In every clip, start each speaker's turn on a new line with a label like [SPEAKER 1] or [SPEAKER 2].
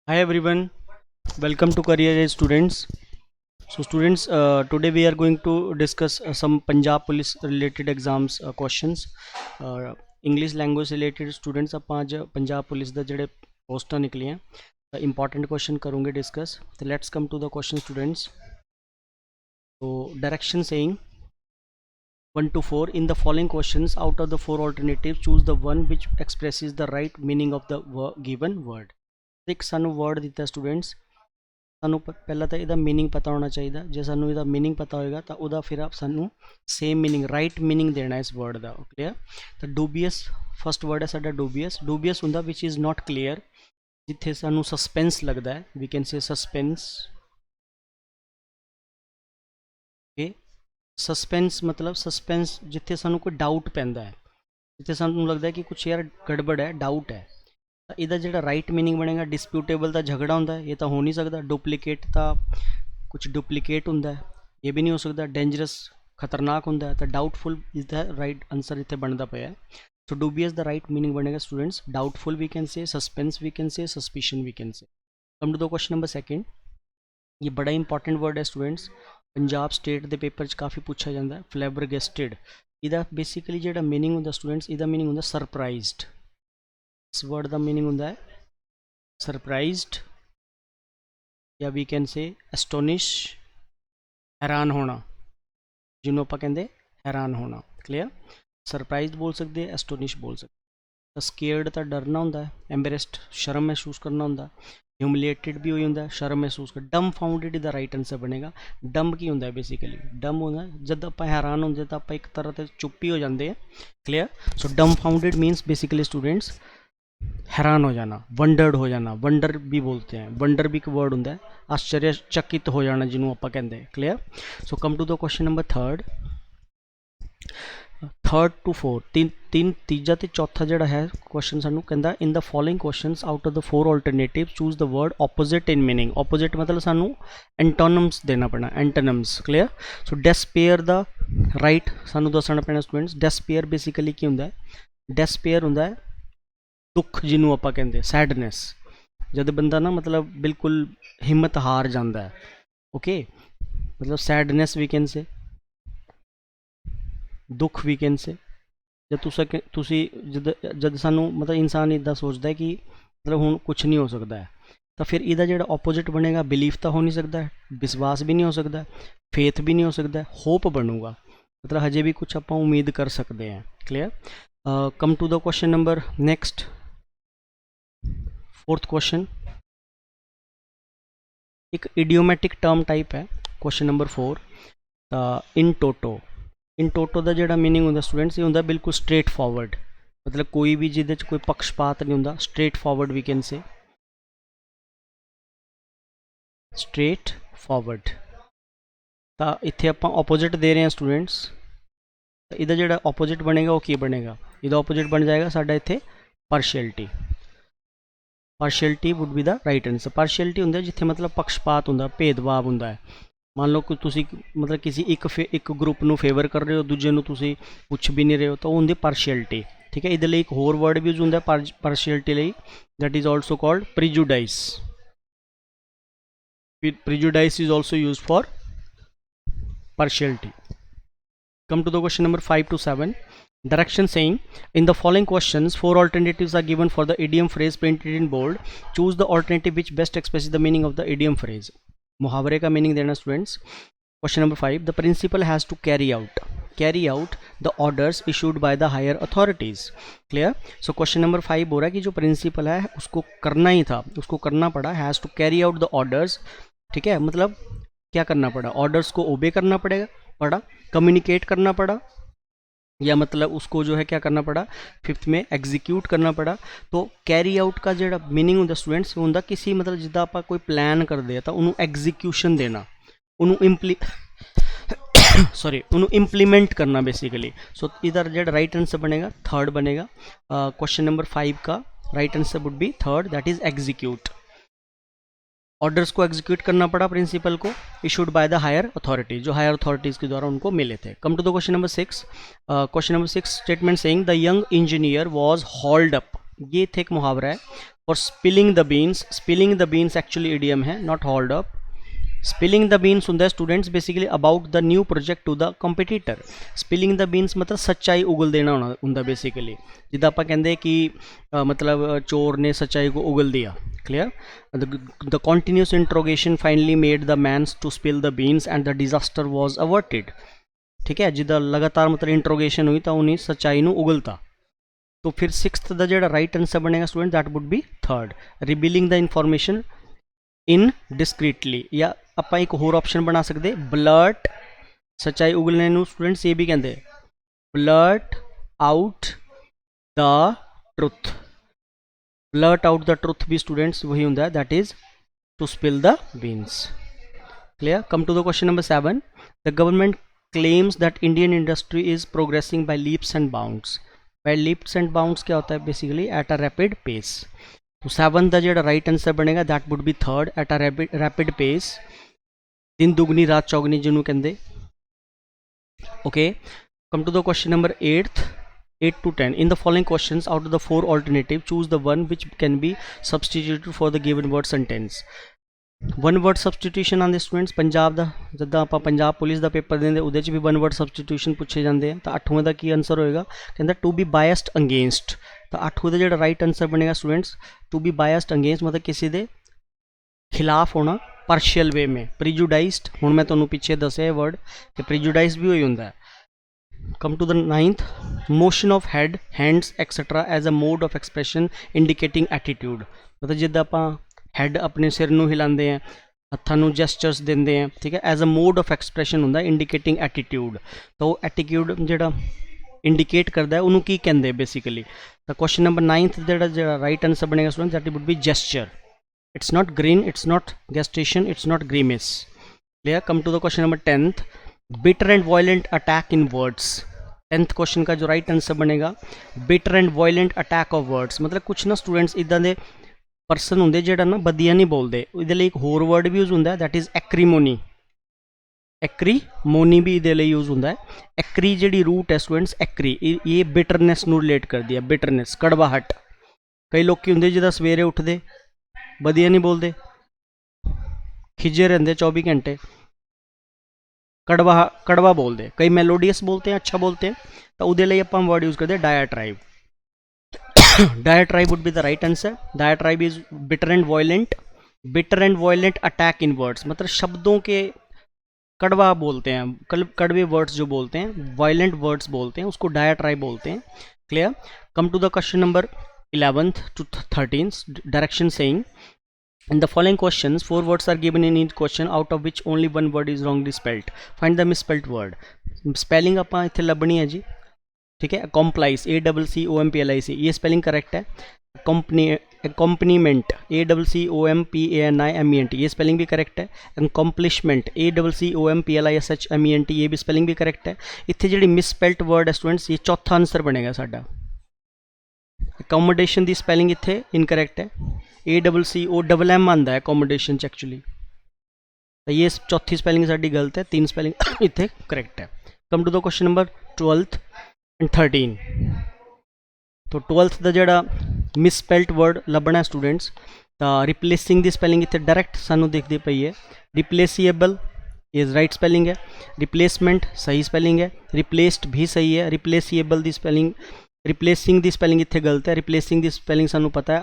[SPEAKER 1] Hi everyone, welcome to Career Edge students. So students, today we are going to discuss some Punjab Police related exams questions. English language related students ਆਪਾਂ ਅੱਜ Punjab police ਦਾ ਜਿਹੜੇ ਪੋਸਟਾਂ ਨਿਕਲੀਆਂ important question ਕਰੂੰਗੇ discuss. So let's come to the question students. So direction saying 1 to 4 in the following questions out of the 4 alternatives choose the one which expresses the right meaning of the given word. एक सानू word दिता students सानू पहला तो यदा meaning पता होना चाहिए जो सानू यदा मीनिंग पता होएगा तो वह फिर आप सानू सेम मीनिंग राइट मीनिंग देना इस वर्ड का क्लियर। तो डूबियस फर्स्ट वर्ड है साडा डूबियस डूबियस हुंदा विच इज़ नॉट क्लीयर जिथे सानू सस्पेंस लगता है we can say suspense okay suspense मतलब सस्पेंस जिथे सानू कोई डाउट पैंदा है जिथे सानू लगता है कि कुछ यार गड़बड़ है डाउट है इहदा जिहड़ा राइट मीनिंग बनेगा डिस्प्यूटेबल का झगड़ा होंदा है ये तो हो नहीं सकता डुप्लीकेट का कुछ डुप्लीकेट होंदा है ये भी नहीं हो सकता डेंजरस खतरनाक होंदा है तो doubtful is the right answer इत्थे बनता पाया है। So dubious the right meaning बनेगा students doubtful we can say suspense we can say suspicion we can say. Come to the question number second ये बड़ा इंपॉर्टेंट वर्ड है students Punjab state के paper काफ़ी पूछा जाता है फ्लैबरगेस्टेड इहदा बेसिकली जिहड़ा मीनिंग होंदा स्टूडेंट्स इहदा मीनिंग होंदा सरप्राइज्ड इस वर्ड का मीनिंग होंदा है सरप्राइज्ड या वी कैन से एस्टोनिश हैरान होना जिन्होंने आप कहते हैरान होना क्लियर सरप्राइज बोल सकते एस्टोनिश बोल सकते स्केयर्ड तो डरना होंदा है एम्बेरेस्ड शर्म महसूस करना होंदा ह्यूमिलेटेड भी होई होंदा शर्म महसूस कर डम फाउंडेड द राइट आंसर बनेगा डम की होंदा है बेसिकली डम होंदा जब आप हैरान होंगे तो आप एक तरह से चुप ही हो जाते हैं क्लियर। सो डम फाउंडेड मीनस बेसिकली स्टूडेंट्स हैरान हो जाना वंडर्ड हो जाना वंडर भी बोलते हैं वंडर भी एक वर्ड होंदा है आश्चर्यचकित हो जाना जिन्होंने आप कहते हैं clear. So come to the question number third to four तीजा ते चौथा जोड़ा है क्वेश्चन सानू कहता in the following questions out of the 4 alternative choose the word opposite in meaning opposite मतलब सानू एंटोनम्स देना पड़ना antonyms clear. So despair the right सानू दसना पैना स्टूडेंट्स डेस्पेयर बेसिकली की होंदा है डेस्पेयर होंदा है दुख जिन्हों आप कहते सैडनैस जब बंदा ना मतलब बिल्कुल हिम्मत हार जाता है ओके मतलब सैडनैस वी कैन से दुख वी कैन से जब तुसी जब सानू मतलब इंसान इदा सोचता है कि मतलब हुण कुछ नहीं हो सकता है तो फिर इहदा जिहड़ा ऑपोजिट बनेगा बिलीफ तो हो नहीं सकता है विश्वास भी नहीं हो सकता फेथ भी नहीं हो सकता होप बनूगा मतलब हजे भी कुछ आप उम्मीद कर सकते हैं clear. Come to the question number next fourth question एक इडियोमैटिक टर्म टाइप है क्वेश्चन नंबर 4 इन टोटो का जोड़ा मीनिंग होंदा स्टूडेंट्स ये होंदा बिल्कुल स्ट्रेट फॉरवर्ड मतलब कोई भी जिहदे कोई पक्षपात नहीं होंदा straightforward we can say straightforward तो इत्थे आपां ऑपोजिट दे रहे हैं स्टूडेंट्स इहदा जोड़ा ऑपोजिट बनेगा वो की बनेगा इहदा ऑपोजिट बन जाएगा साडा इत्थे partiality partiality would be the right answer partiality होंदा जिथे मतलब पक्षपात होंदा भेदभाव होंदा है मान लो कि तुसी मतलब किसी एक ग्रुप नू फेवर कर रहे हो दूजे नू तुसी कुछ भी नहीं रहे हो तो वो होंदी पार्शियलिटी ठीक है। इहदे लई एक होर वर्ड भी यूज होंदा पार्शियलिटी लई that is also called prejudice prejudice is also use for partiality. Come to the question number 5 to 7 direction saying in the following questions 4 alternatives are given for the idiom phrase printed in bold choose the alternative which best expresses the meaning of the idiom phrase मुहावरे का meaning देना students. Question number 5 the principal has to carry out the orders issued by the higher authorities clear. So question number 5 बोल रहा है कि जो principal है उसको करना ही था उसको करना पड़ा has to carry out the orders ठीक है मतलब क्या करना पड़ा ऑर्डर्स को ओबे करना पड़ा कम्युनिकेट करना पड़ा या मतलब उसको जो है क्या करना पड़ा फिफ्थ में एग्जीक्यूट करना पड़ा। तो कैरी आउट का जो मीनिंग होंदा स्टूडेंट्स होंदा किसी मतलब जिदा आप कोई प्लान करते हैं तो उन्होंने एग्जीक्यूशन देना उन्होंने उन्होंने इंप्लीमेंट करना बेसिकली। सो इधर जो राइट आंसर बनेगा थर्ड बनेगा क्वेश्चन नंबर 5 का right answer would be third that is execute orders को एग्जीक्यूट करना पड़ा प्रिंसिपल को issued by the higher authority जो हायर अथॉरिटीज़ के द्वारा उनको मिले थे। Come to the question number 6 question number 6 statement saying the young engineer was hauled up ये थे एक मुहावरा है for spilling the beans actually idiom है, not hold up. Spilling the beans ਹੁੰਦਾ students basically about the new project to the competitor. Spilling the beans मतलब सच्चाई उगल देना ਹੁੰਦਾ बेसिकली, जिदा आप कहते कि मतलब चोर ने सच्चाई को उगल दिया। Clear. The continuous interrogation finally made the man's to spill the beans and the disaster was averted. ठीक है, जिदा लगातार मतलब इंट्रोगेशन हुई तो उन्हें सच्चाई को उगलता। तो फिर सिक्स्थ का जो राइट आंसर बनेगा student that would be third, revealing the information in discreetly. या आप एक होर ऑप्शन बना सकते ब्लर्ट, सच्चाई उगलने नूं स्टूडेंट्स ये भी कहते blurt out the truth. Blurt out the truth भी स्टूडेंट्स वही होंगे, that is to spill the beans. Clear. Come to the question number 7। The government claims that Indian industry is progressing by leaps and bounds. By leaps and bounds क्या होता है basically, at a rapid pace. तो 7 का जो right answer बनेगा that would be third, at a rapid pace. दिन दुगनी रात चौगनी जिन्होंने कहते। Okay, come to the question number 8 to 10। In the following questions, out of the 4 alternative, choose the one which can be substituted for the given word sentence। One word substitution आते students Punjab का, जिदा आप Punjab police का paper देंगे वो भी one word substitution पूछे जाते हैं। तो 8वें का की आंसर होएगा, कहता टू बी बायस्ड अगेंस्ट। तो 8वें का जो राइट आंसर बनेगा students to be biased against मतलब किसी के खिलाफ होना पार्शियल वे में। प्रीजुडाइज्ड हूँ मैं तुम्हें पीछे दसिया वर्ड कि प्रीजुडाइज भी वही होंगे। Come to the 9th, motion of head hands etcetera as a mode of expression indicating attitude. मतलब जिदा आप हैड अपने सिर नूं हिलाते हैं, हत्थां नूं जैसचर्स देंगे हैं। ठीक है, as a mode of expression होंगे इंडिकेटिंग एटीट्यूड। तो एटीट्यूड जो इंडिकेट करता है उन्होंने की कहते हैं बेसिकली। तो क्वेश्चन नंबर 9th जो राइट आंसर बनेगा student that would be gesture. It's not green, it's not gestation, it's not grimace. Clear. Come to the question number 10th, bitter and violent attack in words. 10th question का जो right answer बनेगा bitter and violent attack of words. मतलब कुछ ना students इदा के person होंगे जो ना बदिया नहीं बोलते, ये एक होर वर्ड भी यूज होंगे दैट इज एक्रीमोनी। एक्रीमोनी भी ये यूज होंगे। एक्री जी रूट है स्टूडेंट्स, एक्री ये बिटरनेस नूं रिलेट कर दी है, बिटरनेस कड़वाहट। कई लोग होंगे जिदा सवेरे उठते बदिया नहीं बोलते, खिजे रहते 24 घंटे, कड़वा बोलते। कई मेलोडियस बोलते हैं, अच्छा बोलते हैं। तो वो आप वर्ड यूज करते हैं diatribe. Diatribe would be the right answer. Diatribe is bitter and violent, bitter and violent attack in words मतलब शब्दों के कड़वा बोलते हैं, कड़वे वर्ड्स जो बोलते हैं, वायलेंट वर्ड्स बोलते हैं, उसको डायाट्राइब बोलते हैं। Clear. Come to the question number 11th to 13th, direction saying in the following questions 4 words are given in each question out of which only one word is wrongly spelled, find the misspelled word। Spelling आप इतने लभनी है जी। ठीक है, कॉम्प्लाइस ACCOMPLIC ये spelling correct है। कंपनीमेंट ACCOMPANIMENT ये spelling भी correct है। अकम्पलिशमेंट ACCOMPLISHMENT ये भी स्पेलिंग भी करेक्ट है। इतने जी मिसस्पेल्ट वर्ड है स्टूडेंट्स ये चौथा आंसर बनेगा साडा। अकोमोडेशन की स्पेलिंग इतने इनकरेक्ट है, ACCOMM आता है अकोमोडेशन एक्चुअली। तो ये चौथी स्पेलिंग साड़ी गलत है, 3 स्पेलिंग इतने करेक्ट है। Come to the question number 12th and 13। तो 12th का जोड़ा मिसस्पेल्ट वर्ड लभना है स्टूडेंट्स, तो रिप्लेसिंग की स्पेलिंग इतने डायरैक्ट सानू दिखती पई है। रिप्लेसिएबल इज राइट स्पेलिंग है, रिप्लेसमेंट सही स्पेलिंग है, रिप्लेस्ड भी सही है। रिप्लेसिएबल की स्पेलिंग, रिप्लेसिंग की स्पेलिंग इतने गलत है। रिप्लेसिंग की स्पेलिंग सानू पता है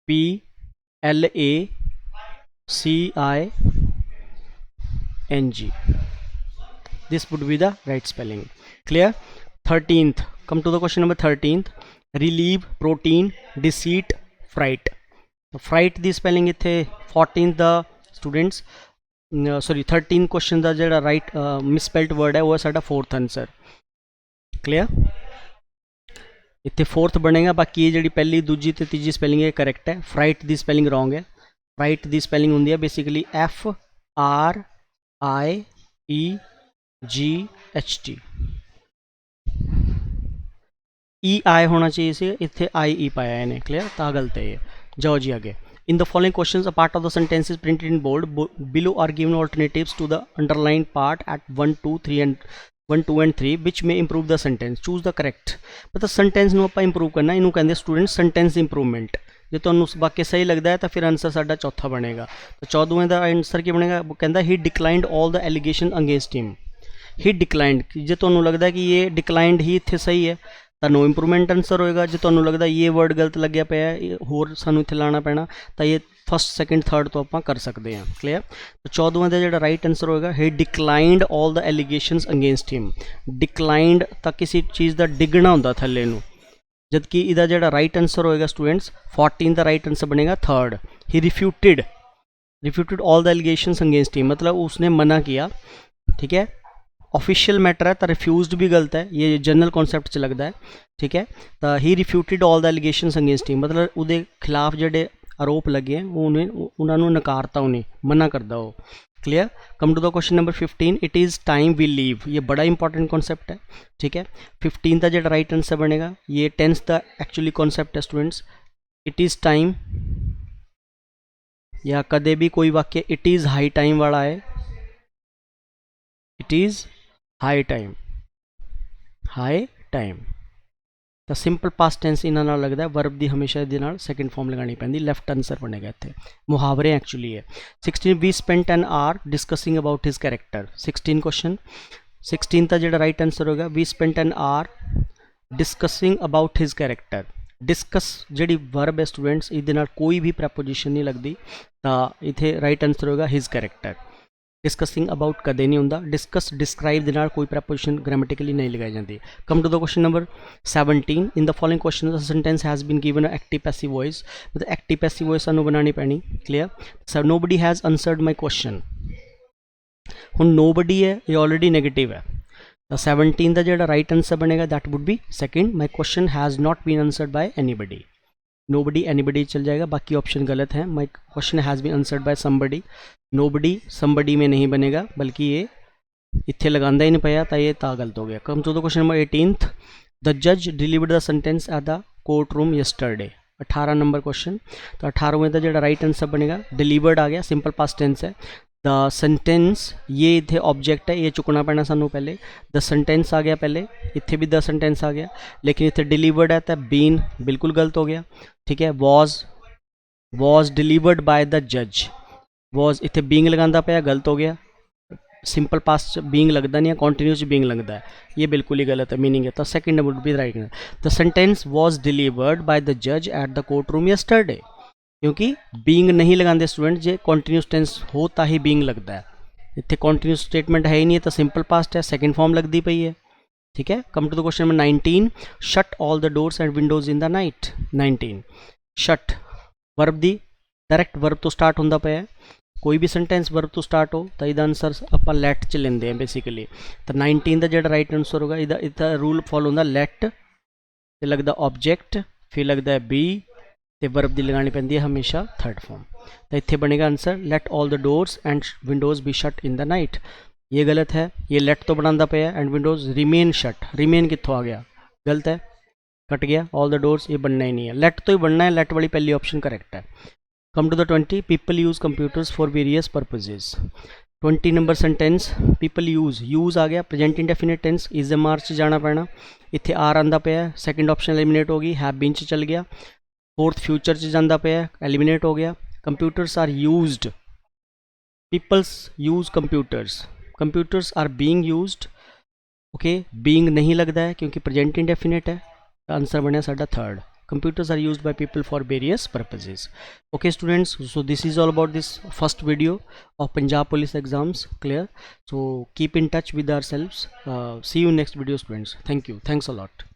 [SPEAKER 1] REPLACING, this would be the right spelling। Clear। 13th, come to the question number 13th, relieve, protein, deceit, fright। Fright की स्पेलिंग इतने 14th का स्टूडेंट्स सॉरी 13th क्वेश्चन का जो राइट मिसस्पेल्ट वर्ड है वो है साडा 4th आंसर। क्लियर। इतने 4th बनेगा, बाकी ये जी पहली दूजी तो तीजी स्पेलिंग है करेक्ट है। फ्राइट की स्पेलिंग रॉन्ग है। फ्राइट की स्पेलिंग होंगी है बेसिकली FRIEGHT, EI होना चाहिए से इतने IE पाया है इन्हें। क्लियर, ता गलत है ये। जाओ जी आगे। In the following questions, a part of the sentence is printed in bold. Below are given alternatives to the underlined part at 1, 2, 3 and 1 2 and 3 ਵਿਚ may improve the sentence, choose the correct. ਮਤਲਬ sentence ਨੂੰ ਆਪਾਂ improve ਕਰਨਾ, ਇਹਨੂੰ ਕਹਿੰਦੇ student sentence improvement. ਜੇ ਤੁਹਾਨੂੰ ਵਾਕਿਆ ਸਹੀ ਲੱਗਦਾ ਹੈ ਤਾਂ ਫਿਰ ਆਂਸਰ ਸਾਡਾ ਚੌਥਾ ਬਣੇਗਾ। ਤਾਂ 14ਵੇਂ ਦਾ ਆਂਸਰ ਕੀ ਬਣੇਗਾ, ਕਹਿੰਦਾ he declined all the allegation against him. He declined, जे ਤੁਹਾਨੂੰ ਲੱਗਦਾ ਕਿ ਇਹ ਡਿਕਲਾइंड ਹੀ ਇੱਥੇ ਸਹੀ ਹੈ ਤਾਂ नो ਇੰਪਰੂਵਮੈਂਟ ਆਂਸਰ ਹੋਏਗਾ। ਜੇ ਤੁਹਾਨੂੰ ਲੱਗਦਾ ਇਹ ਵਰਡ ਗਲਤ ਲੱਗਿਆ ਪਿਆ ਹੋਰ ਸਾਨੂੰ ਇੱਥੇ ਲਾਣਾ ਪੈਣਾ ਤਾਂ ਇਹ फस्ट सैकेंड थर्ड तो आप कर सकते हैं। क्लियर। तो 14वें का जो राइट आंसर होगा he declined all the allegations against him. Declined तो किसी चीज़ का डिगना होंगे थले नूं, जबकि इसका जो राइट आंसर होएगा स्टूडेंट्स 14 का राइट आंसर बनेगा third. He refuted all the allegations against him, मतलब उसने मना किया। ठीक है, ऑफिशियल मैटर है तो रिफ्यूज़ड भी गलत है, ये जनरल कॉन्सैप्ट च लगता है। ठीक है, तो he refuted all the allegations against him, मतलब उसके खिलाफ जोड़े आरोप लगे हैं वो उन्होंने नकारता, उन्हें मना करता वो। Clear. Come to the question number 15, it is time we leave. ये बड़ा इंपॉर्टेंट कॉन्सेप्ट है। ठीक है, 15 का जो राइट आंसर बनेगा, ये टेंस का एक्चुअली कॉन्सेप्ट है स्टूडेंट्स। इट इज़ टाइम, या कदे भी कोई वाक्य इट इज़ हाई टाइम वाला है, it is high time, high time. तो सिंपल पास्ट टेंस इन्हां नाल लगदा है, वर्ब दी हमेशा इहदे नाल सेकंड फॉर्म लगानी पैंदी। लेफ्ट आंसर बनेगा इत्थे, मुहावरे एक्चुअली है। 16 we spent an hour discussing about his character. 16 question, 16 का जो राइट आंसर होगा we spent an hour discussing about his character. Discuss जी वर्ब है स्टूडेंट्स, इहदे नाल कोई भी प्रपोजिशन नहीं लगती, तो इत्थे राइट आंसर होगा हिज कैरेक्टर। डिस्कसिंग अबाउट कदे नहीं होंदा। डिस्कस डिस्क्राइब दे नाल कोई प्रपोजिशन ग्रामेटिकली नहीं लगाई जाती। Come to the question number 17, in the following question the sentence has been given a active passive voice. मतलब एक्टिव पैसिव वॉइस सानू बनानी पैनी। Clear. Sir nobody has answered my question, हुण नोबडी है ये ऑलरेडी नेगेटिव है, तो 17 का जो राइट आंसर बनेगा that would be second, my question has not been answered by anybody. Nobody anybody चल जाएगा, बाकी ऑप्शन गलत है। My question has been answered by somebody, nobody somebody में नहीं बनेगा, बल्कि ये इत्थे लगांदा ही नहीं पाया, तो ये ता गलत हो गया। Come to the question number 18, the जज delivered the sentence at the court room yesterday. 18 number question, तो 18वें का जो राइट आंसर बनेगा डिलीवर्ड आ गया, सिंपल पास्ट टेंस है। द सेंटेंस ये इत्थे ऑब्जेक्ट है, ये चुकना पैना सानू पहले। द सेंटेंस आ गया पहले, इत्थे भी द सेंटेंस आ गया, लेकिन इत्थे डिलीवर्ड है तो बीन बिल्कुल गलत हो गया। ठीक है, वॉज डिलीवर्ड बाय द जज, वॉज इत्थे बींग लगांदा पाया, गलत हो गया। सिंपल पास्ट बींग लगता नहीं है, कॉन्टीन्यूस बींग लगता है, ये बिल्कुल ही गलत है, मीनिंग है। तो second would be right. The sentence was delivered by the जज at the court room yesterday, क्योंकि बींग नहीं लगाते स्टूडेंट, जे कॉन्टीन्यूस टेंस होता ही बींग लगता है। इतने कॉन्टीन्यूस स्टेटमेंट है ही नहीं है, तो सिंपल पास्ट है, सेकंड फॉर्म लगती पई है। ठीक है, come to the question number 19, shut all the doors and windows in the night. 19 shut verb दी डायरैक्ट वर्ब तो स्टार्ट होंदा पाया, कोई भी सेंटेंस वर्ब तो स्टार्ट हो तो इसका आंसर आप लैट च लेंदे हैं बेसिकली। तो 19 का जो राइट आंसर होगा इसका रूल फॉलो होंदा, लैट ते लगदा ऑब्जेक्ट, फिर लगता है बी, तो वर्ब की लगानी पैंदी है हमेशा थर्ड फॉर्म। तो इत्थे बनेगा answer let all the doors and windows be shut in the night. ये गलत है, ये लेट तो बनाता पाया and windows remain shut, remain कित्थों आ गया, गलत है, कट गया। ऑल द डोर्स ये बनना ही नहीं है, लेट तो ही बनना है, लेट वाली पहली ऑप्शन करेक्ट है। Come to the 20, people use computers for various purposes. 20 number sentence, people use आ गया, प्रेजेंट इंडेफिनिट टेंस, इज ए मार्च जाना पैना, इत्थे आर आंदा पाया, सेकंड ऑप्शन एलिमिनेट होगी, हैव बीन च चल गया, फोर्थ फ्यूचर च जाता पाया, एलिमिनेट हो गया। Computers are used, peoples use computers, computers are being used. Okay, being नहीं लगता है क्योंकि प्रेजेंट इंडेफिनिट है, आंसर बनया साडा third, computers are used by people for various purposes. Okay students, so this is all about this first video of Punjab police exams. Clear? So keep in touch with ourselves. See you next video students. Thank you, thanks a lot.